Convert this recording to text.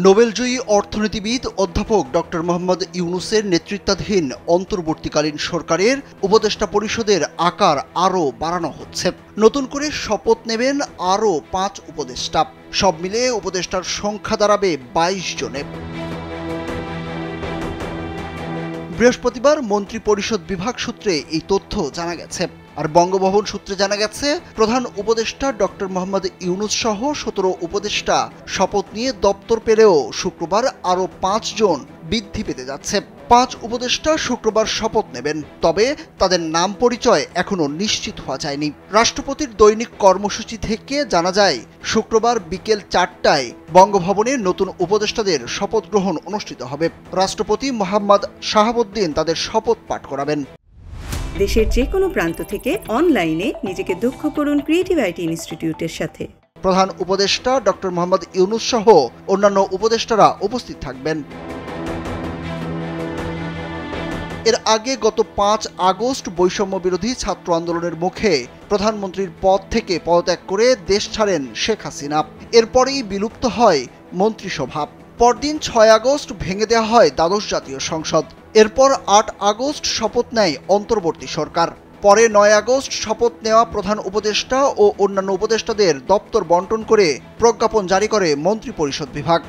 নোবেলজয়ী অর্থনীতিবিদ অধ্যাপক ডক্টর মোহাম্মদ ইউনূসের নেতৃত্বাধীন অন্তর্বর্তীকালীন সরকারের উপদেষ্টা পরিষদের আকার আরও বাড়ানো হচ্ছে। নতুন করে শপথ নেবেন আরও 5 উপদেষ্টা। সব মিলিয়ে উপদেষ্টার সংখ্যা দাঁড়াবে 22 জনে। বৃহস্পতিবার মন্ত্রিপরিষদ বিভাগ সূত্রে এই তথ্য জানা গেছে। আর বঙ্গভবন সূত্রে জানা গেছে, প্রধান উপদেষ্টা ডক্টর মোহাম্মদ ইউনূস সহ 17 উপদেষ্টা শপথ নিয়ে দপ্তর পেলেও শুক্রবার আরও 5 জন বৃদ্ধি পেতে যাচ্ছে। 5 উপদেষ্টা শুক্রবার শপথ নেবেন, তবে তাদের নাম পরিচয় এখনো নিশ্চিত হওয়া যায়নি। রাষ্ট্রপতির দৈনিক কর্মসূচি থেকে জানা যায়, শুক্রবার বিকেল 4টায় বঙ্গভবনে নতুন উপদেষ্টাদের শপথ গ্রহণ অনুষ্ঠিত হবে। রাষ্ট্রপতি মোহাম্মদ শাহাবুদ্দিন তাদের শপথ পাঠ করাবেন। দেশের যে কোনো প্রান্ত থেকে অনলাইনে নিজেকে দক্ষ করুন ক্রিয়েটিভ আইটি ইনস্টিটিউটের সাথে। প্রধান উপদেষ্টা ডক্টর মোহাম্মদ ইউনূস সহ অন্যান্য উপদেষ্টারা উপস্থিত থাকবেন। এর আগে গত 5 আগস্ট বৈষম্য বিরোধী ছাত্র আন্দোলনের মুখে প্রধানমন্ত্রীর পদ থেকে পদত্যাগ করে দেশ ছাড়েন শেখ হাসিনা। এরপরেই বিলুপ্ত হয় মন্ত্রিসভা। পরদিন 6 আগস্ট ভেঙে দেওয়া হয় দ্বাদশ জাতীয় সংসদ। এরপর 8 আগস্ট শপথ নেয় অন্তর্বর্তী সরকার। পরে 9 আগস্ট শপথ নেওয়া প্রধান উপদেষ্টা ও অন্যান্য উপদেষ্টাদের দপ্তর বন্টন করে প্রজ্ঞাপন জারি করে মন্ত্রিপরিষদ বিভাগ।